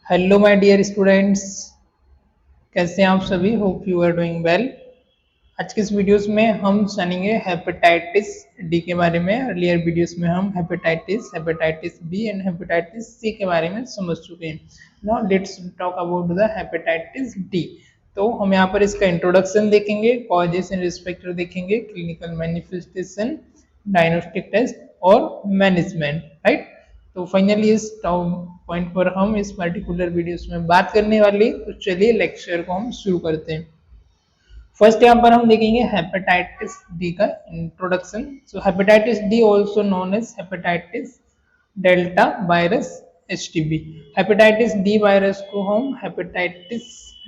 Hello my dear students, कैसे हैं आप सभी। Hope you are doing well. आज के इस वीडियोस में हम जानेंगे हेपेटाइटिस डी के बारे में। अर्लियर वीडियोस में हम hepatitis B and hepatitis C के बारे में समझ चुके हैं। Now let's talk about the hepatitis D. तो हम यहाँ पर इसका इंट्रोडक्शन देखेंगे, कॉजेस एंड रिस्क फैक्टर देखेंगे, क्लिनिकल मैनिफेस्टेशन, डायग्नोस्टिक टेस्ट और मैनेजमेंट, राइट। तो फाइनली इस पॉइंट पर हम इस पर्टिकुलर वीडियोस में बात करने वाले। तो चलिए लेक्चर को हम शुरू करते हैं। फर्स्ट यहाँ पर हम देखेंगे हेपेटाइटिस डी का introduction. So hepatitis D also known as hepatitis delta virus HTB। Hepatitis D virus को हम हेपेटाइटिस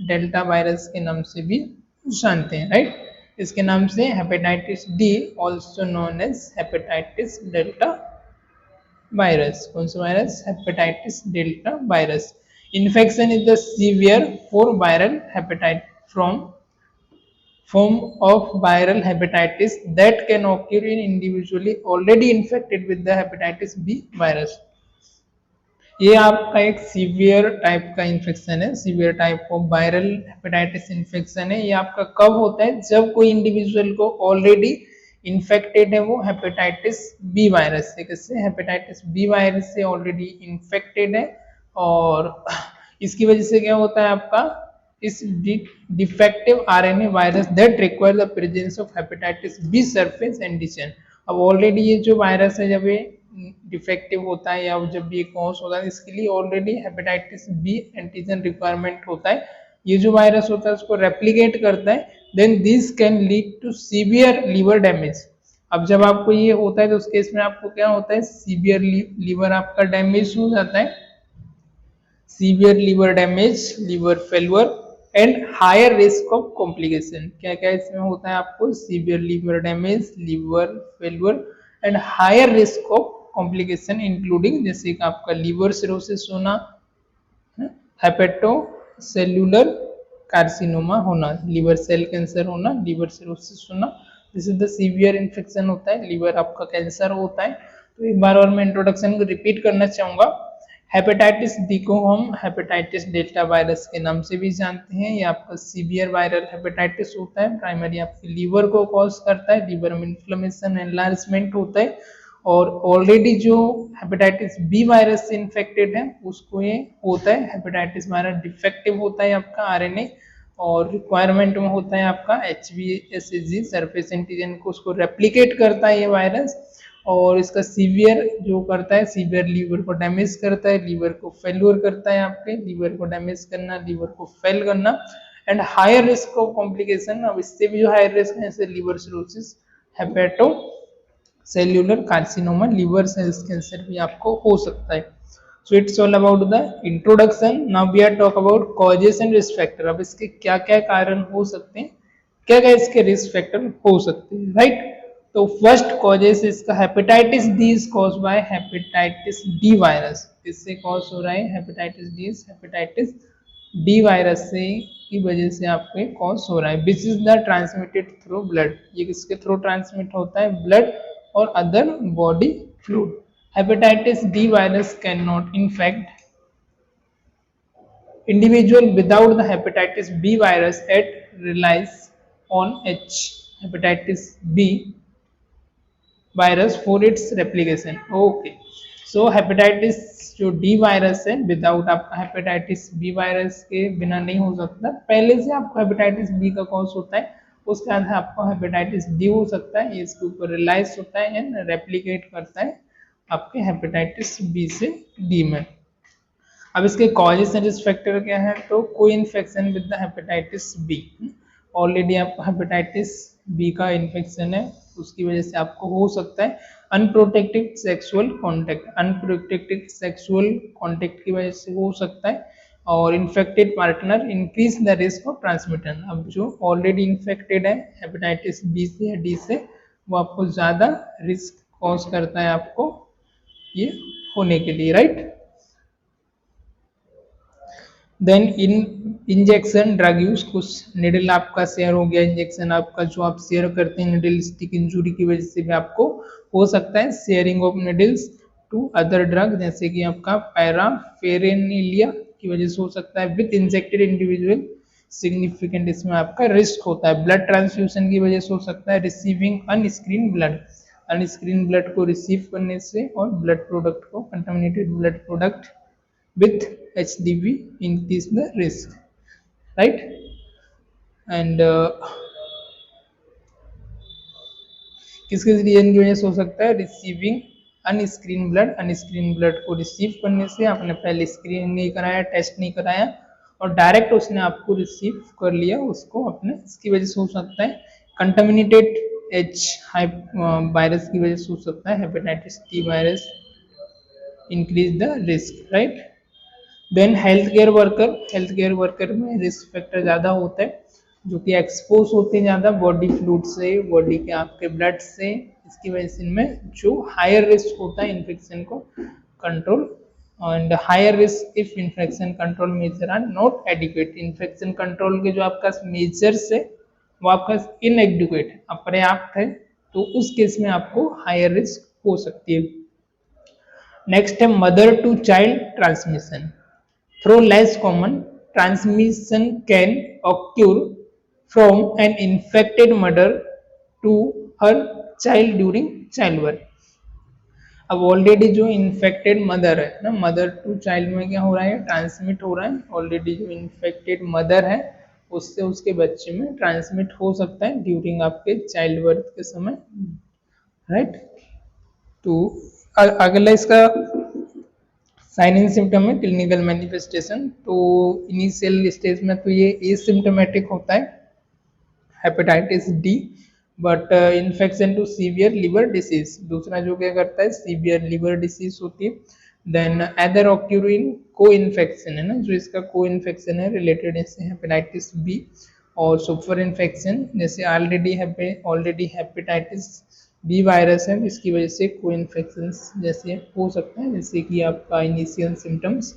डेल्टा वायरस के नाम से भी जानते हैं, राइट। इसके नाम से hepatitis D also known as hepatitis delta virus. कौन सा virus? Hepatitis delta virus. Infection is the severe for viral hepatitis from form of viral hepatitis that can occur in individually already infected with the hepatitis B virus। ये आपका एक severe type का infection है, severe type of viral hepatitis infection है। ये आपका कब होता है? जब कोई इंडिविजुअल को ऑलरेडी इन्फेक्टेड है वो हेपेटाइटिस बी वायरस से। किससे? हेपेटाइटिस बी वायरस से ऑलरेडी इन्फेक्टेड है। और इसकी वजह से क्या होता है आपका? Is defective RNA virus that require the presence of hepatitis B surface antigen. अब ऑलरेडी ये जो वायरस है जब ये डिफेक्टिव होता है या जब भी कॉज होता है, इसके लिए already hepatitis B antigen requirement होता है। ये जो वायरस होता है उसको रेप्लिकेट करता है, then this can lead to severe liver damage. अब जब आपको ये होता है तो उस केस में आपको क्या होता है? सीवियर लीवर आपका डैमेज हो जाता है, severe liver damage, liver failure and higher risk of complication. क्या क्या इसमें होता है आपको? Severe liver damage, liver failure and higher risk of complication, including जैसे कि आपका लीवर सिरोसिस होना, हेपेटो सेल्यूलर कार्सिनोमा होना, लीवर सेल कैंसर होना, लीवर सिरोसिस होना। This is the severe infection होता है, लीवर आपका कैंसर होता है। तो एक बार और मैं इंट्रोडक्शन को रिपीट करना चाहूंगा। हेपेटाइटिस डी को हम हेपेटाइटिस डेल्टा वायरस के नाम से भी जानते हैं। ये आपका सीवियर वायरल हेपेटाइटिस होता है, प्राइमरी आपके लीवर को कॉज करता है, लीवर में इन्फ्लेमेशन एनलार्जमेंट होता है। और ऑलरेडी जो हेपेटाइटिस बी वायरस से इन्फेक्टेड है उसको ये होता है हेपेटाइटिस वायरस डिफेक्टिव होता है आपका आरएनए, और रिक्वायरमेंट में होता है आपका HBsAg सरफेस एंटीजन को, उसको रेप्लिकेट करता है ये वायरस। और इसका सीवियर जो करता है, सीवियर लीवर को डैमेज करता है, लीवर को फेल्यूर करता है, आपके लीवर को डैमेज करना, लीवर को फेल करना and higher risk of complication. अब इससे भी जो हायर रिस्क है जैसे liver cirrhosis, hepatocellular carcinoma, liver cells cancer भी आपको हो सकता है। So it's all about the introduction. Now we are talk about causes and risk factor. अब इसके क्या क्या कारण हो सकते हैं, क्या क्या इसके रिस्क फैक्टर हो सकते हैं, राइट। तो फर्स्ट कॉजेस इसका hepatitis D is cause by hepatitis D virus. इससे कॉज हो रहा है हेपेटाइटिस डी वायरस से की वजह से आपके कॉज हो रहा है। Which is the transmitted through blood. ये किसके थ्रू ट्रांसमिट होता है? ब्लड और other body fluid. Hepatitis D virus can not infect individual without the hepatitis B virus at relies on hepatitis B virus for its replication। Okay, so hepatitis जो D virus है without आपका hepatitis B virus के बिना नहीं हो सकता। पहले से आपको हेपेटाइटिस बी का कॉज होता है, उसके बाद आपको हेपेटाइटिस डी हो सकता है। ये इसके ऊपर रिलाइज होता है एंड रेप्लिकेट करता है आपके हेपेटाइटिस बी से डी में। अब इसके कॉजेस एंड रिस्क फैक्टर क्या है? तो कोई infection with the hepatitis B, already आपको हेपेटाइटिस बी का इन्फेक्शन है उसकी वजह से आपको हो सकता है। अनप्रोटेक्टेड सेक्सुअल कॉन्टेक्ट की वजह से हो सकता है। और infected partner increase the risk of transmission. अब जो ऑलरेडी इन्फेक्टेड है हेपेटाइटिस बी से या डी से, वो आपको ज़्यादा रिस्क कॉज करता है आपको ये होने के लिए, right. Then injection drug use, कुछ निडल आपका शेयर हो गया, इंजेक्शन आपका जो आप शेयर करते हैं निडल स्टिक इंजुरी की वजह से भी आपको हो सकता है। Sharing of needles to other drug जैसे कि आपका पैराफेरेनिलिया की वजह से हो सकता है। विथ इंजेक्टेड इंडिविजुअल सिग्निफिकेंट इसमें आपका रिस्क होता है। ब्लड ट्रांसफ्यूजन की वजह से हो सकता है। Receiving on screen blood, on screen blood को रिसीव करने से, और ब्लड प्रोडक्ट को, contaminated blood product with HDV increase the risk, right. And किस किस रीजन की वजह से हो सकता है। Receiving on screen blood, on screen blood को रिसीव करने से, आपने पहले स्क्रीन नहीं कराया, टेस्ट नहीं कराया, और डायरेक्ट उसने आपको रिसीव कर लिया उसको अपने, इसकी वजह से हो सकता है। कंटामिनेटेड H वायरस की वजह से हो सकता है। Hepatitis T virus increase the risk, right. Then health care worker, health care worker में रिस्क फैक्टर ज़्यादा होता है, जो कि एक्सपोज होते हैं ज़्यादा बॉडी फ्लूइड से, बॉडी के आपके ब्लड से, इसकी वजह से इनमें जो हायर रिस्क होता है इन्फेक्शन को control, and higher risk if infection control measure are not adequate, infection control के जो आपका मेजर्स है वो आपका इनएडिक्वेट है, अपर्याप्त है, तो उस केस में आपको हायर रिस्क हो सकती है। नेक्स्ट है mother to child transmission. Through less common, transmission can occur from an infected mother to her child during childbirth. अब ऑलरेडी जो इन्फेक्टेड मदर है ना, मदर टू चाइल्ड में क्या हो रहा है, ट्रांसमिट हो रहा है। ऑलरेडी जो इन्फेक्टेड मदर है उससे उसके बच्चे में ट्रांसमिट हो सकता है ड्यूरिंग आपके चाइल्ड बर्थ के समय, राइट। तो अगला इसका साइन एंड सिम्टम है क्लिनिकल मैनिफेस्टेशन। तो इनिशियल स्टेज में तो ये एसिम्टोमेटिक होता है hepatitis D, but infection to severe liver disease, दूसरा जो क्या करता है सीवियर लिवर डिसीज होती है। देन अदर ऑक्यूरिन को इन्फेक्शन है ना, जो इसका को इन्फेक्शन है रिलेटेड इससे हेपेटाइटिस बी, और सुपर इन्फेक्शन जैसे ऑलरेडी हेपेटाइटिस बी वायरस है, इसकी वजह से को इन्फेक्शन जैसे हो सकते हैं, जैसे कि आपका इनिशियल सिम्टम्स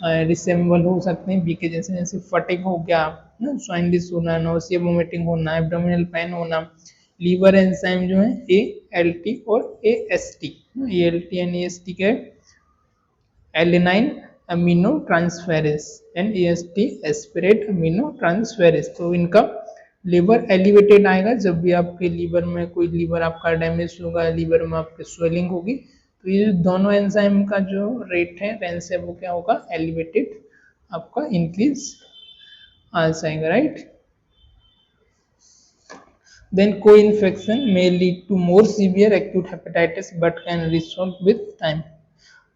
रिसेम्बल हो सकते हैं बी के जैसे, जैसे फटिग हो गया, स्वाइनडिस होना, नोसिया वोमिटिंग होना, एब्डोमिनल पेन होना। लीवर एंजाइम जो है ALT और AST, ALT एंड AST के alanine amino transferase and AST aspirate amino transferase. तो इनका लीवर एलिवेटेड आएगा जब भी आपके लीवर में कोई लीवर आपका डैमेज होगा, लीवर में आपके स्वेलिंग होगी, तो ये दोनों एंजाइम का जो रेट है रेंज है वो क्या होगा, एलिवेटेड आपका इंक्रीज आ जाएगा, राइट। देन को infection may lead to more severe acute hepatitis but can resolve with time।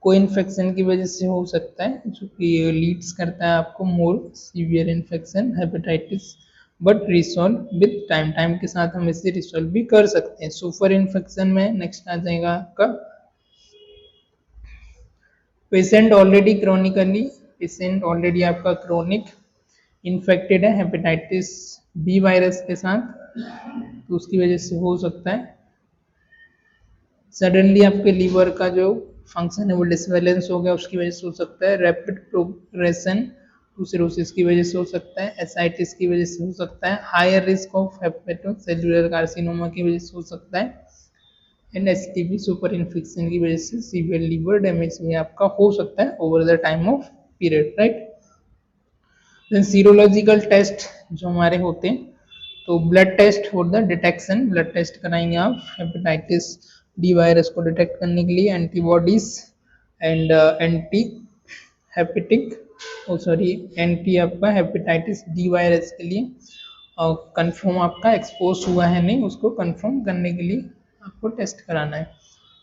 को इन्फेक्शन की वजह से हो सकता है, जो कि लीड्स करता है आपको मोर severe infection hepatitis, but resolve with time, time के साथ हम इसे रिसॉल्व भी कर सकते हैं। सुपर इन्फेक्शन में नेक्स्ट आ जाएगा आपका पेशेंट ऑलरेडी आपका क्रोनिक इन्फेक्टेड है हेपेटाइटिस बी वायरस के साथ, तो उसकी वजह से हो सकता है सडनली आपके लीवर का जो फंक्शन है वो डिसबैलेंस हो गया, उसकी वजह से हो सकता है। रैपिड प्रोग्रेशन टू सिरोसिस की वजह से हो सकता है। एसाइटिस की वजह से हो सकता है। Higher risk of hepatocellular carcinoma की वजह से हो सकता है। एंड STB सुपर इन्फेक्शन की वजह से सीवियर लीवर डैमेज भी आपका हो सकता है over the time of period, right. Then serological test जो हमारे होते हैं, तो blood test for the detection, blood test कराएंगे आप हेपेटाइटिस डी वायरस को डिटेक्ट करने के लिए। एंटीबॉडीज एंड एंटी आपका हेपेटाइटिस डी वायरस के लिए कंफर्म आपका एक्सपोज हुआ है नहीं, उसको कंफर्म करने के लिए आपको टेस्ट कराना है।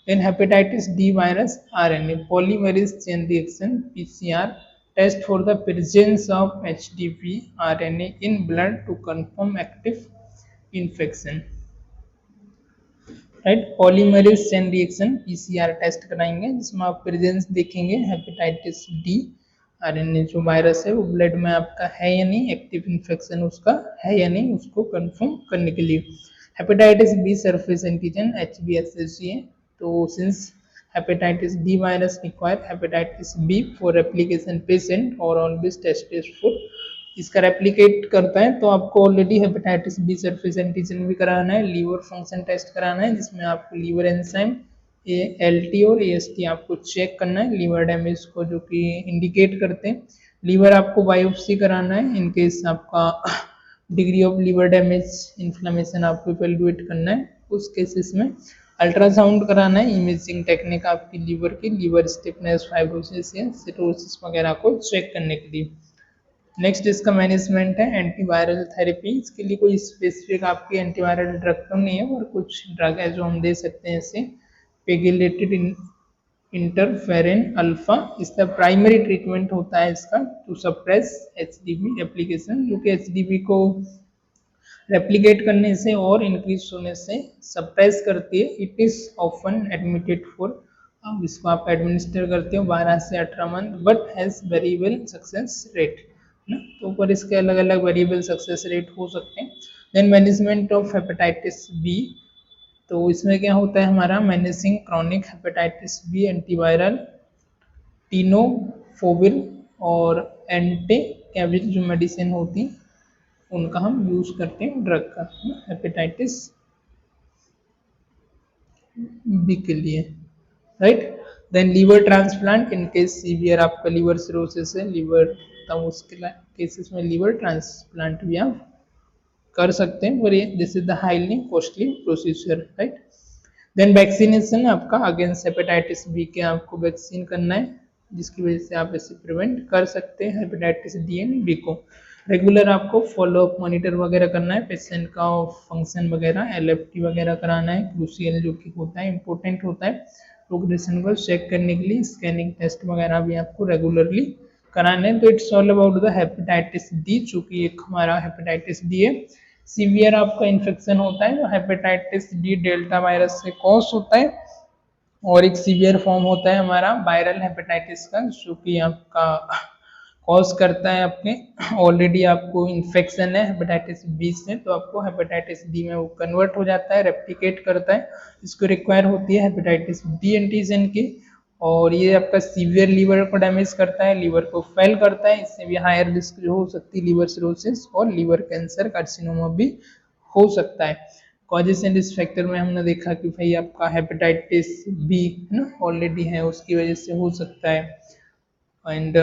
In hepatitis D virus RNA polymerase chain reaction PCR test for the presence of HDV RNA in blood to confirm active infection, right. Polymerase chain reaction PCR test कराएंगे जिसमें आप प्रेजेंस देखेंगे हेपेटाइटिस डी RNA जो virus है वो blood में आपका है या नहीं, एक्टिव इन्फेक्शन उसका है या नहीं, उसको कंफर्म करने के लिए। Hepatitis B surface antigen HBsAg है, तो since hepatitis D virus require hepatitis B for application patient और ऑलवेज टेस्टेड फॉर, इसका रेप्लिकेट करता है तो आपको already hepatitis B surface antigen भी कराना है। लीवर फंक्शन टेस्ट कराना है जिसमें आपको लीवर एंजाइम ALT और AST आपको चेक करना है लीवर डैमेज को, जो कि इंडिकेट करते हैं। लीवर आपको बायोप्सी कराना है इन केस आपका degree of liver damage inflammation आपको इवेलुएट करना है उस केसेस में। अल्ट्रासाउंड कराना है, इमेजिंग टेक्निक आपकी लीवर की, लीवर स्टिफनेस, फाइब्रोसिस या सिरोसिस वगैरह को चेक करने के लिए। नेक्स्ट इसका मैनेजमेंट है एंटीवायरल थेरेपी। इसके लिए कोई स्पेसिफिक आपकी एंटीवायरल ड्रग तो नहीं है, और कुछ ड्रग है जो हम दे सकते हैं, जैसे पेगिलेटेड इंटरफेरन अल्फा। इसका प्राइमरी ट्रीटमेंट होता है इसका टू सप्रेस HDB रेप्लिकेशन, जो कि HDB को रेप्लिकेट करने से और इंक्रीज होने से सप्रेस करती है। It is often admitted for, इसको आप एडमिनिस्टर करते हो 12 से 18 month, but has variable success rate ना, तो ऊपर इसके अलग अलग वेरिएबल सक्सेस रेट हो सकते हैं। Then management of hepatitis B, तो इसमें क्या होता है हमारा managing chronic hepatitis B, antiviral tenofovir और एंटी कैविल जो मेडिसिन होती उनका हम यूज करते हैं ड्रग का हेपेटाइटिस बी के लिए, right. Then liver transplant in case severe आपका लीवर सिरोसिस है, लीवर, तब उसके केसेस में लीवर ट्रांसप्लांट भी आप कर सकते हैं, और ये this is the highly costly procedure, right. Then vaccination आपका अगेंस्ट हेपेटाइटिस बी के आपको वैक्सीन करना है, जिसकी वजह से आप इसे प्रिवेंट कर सकते हैं हेपेटाइटिस डी एंड बी को। रेगुलर आपको फॉलोअप मॉनिटर वगैरह करना है पेशेंट का, फंक्शन वगैरह LFT वगैरह कराना है, क्रूशियल जो कि होता है, इंपॉर्टेंट होता है प्रोग्रेशन को चेक करने के लिए। स्कैनिंग टेस्ट वगैरह भी आपको रेगुलरली कराना है। तो it's all about the hepatitis D, चूंकि एक हमारा हेपेटाइटिस डी है, सीवियर आपका इन्फेक्शन होता है जो हेपेटाइटिस डी डेल्टा वायरस से कॉज होता है, और एक सीवियर फॉर्म होता है हमारा वायरल हेपेटाइटिस का, जो कि आपका कॉज करता है आपके ऑलरेडी आपको इन्फेक्शन है हेपेटाइटिस बी से, तो आपको हेपेटाइटिस डी में वो कन्वर्ट हो जाता है, रेप्लिकेट करता है। इसको रिक्वायर होती है हेपेटाइटिस बी एंटीजन की, और ये आपका सीवियर लीवर को डैमेज करता है, लीवर को फेल करता है। इससे भी हायर रिस्क जो हो सकती है लीवर सिरोसिस और लीवर कैंसर, कार्सिनोमा भी हो सकता है। कॉजेस एंड रिस्क फैक्टर में हमने देखा कि भाई आपका हेपेटाइटिस बी है ना ऑलरेडी है, उसकी वजह से हो सकता है। एंड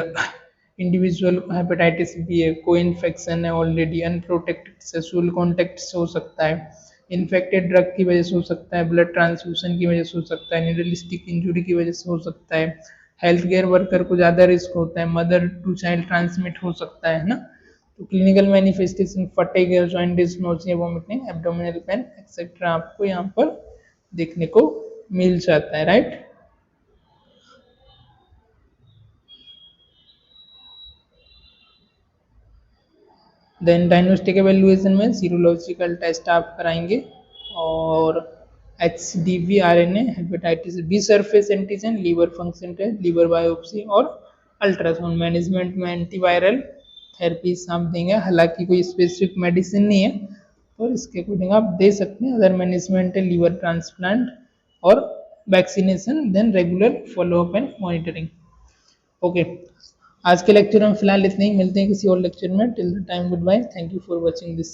इंडिविजुअल हेपेटाइटिस बी है, को इन्फेक्शन है ऑलरेडी, अनप्रोटेक्टेड सेक्सुअल कॉन्टेक्ट से हो सकता है, इन्फेक्टेड ड्रग की वजह से हो सकता है, ब्लड ट्रांसफ्यूजन की वजह से हो सकता है, नीडलिस्टिक इंजुरी की वजह से हो सकता है, हेल्थ केयर वर्कर को ज़्यादा रिस्क होता है, मदर टू चाइल्ड ट्रांसमिट हो सकता है ना। तो clinical manifestation fatigue, jaundice, nausea, vomiting, abdominal pain etcetera आपको यहाँ पर देखने को मिल जाता है, राइट। देन डायग्नोस्टिक एवेल्युएशन में सीरोलॉजिकल टेस्ट आप कराएंगे, और HDV RNA, hepatitis B surface antigen, liver function test, liver biopsy और अल्ट्रासाउंड। मैनेजमेंट में एंटीवायरल थेरेपीज आप देंगे, हालांकि कोई स्पेसिफिक मेडिसिन नहीं है, और इसके अकॉर्डिंग आप दे सकते हैं। अदर मैनेजमेंट है लीवर ट्रांसप्लांट और vaccination, then regular follow up and monitoring. Okay, आज के लेक्चर में फिलहाल इतने ही, मिलते हैं किसी और लेक्चर में। Till the time goodbye, thank you for watching this.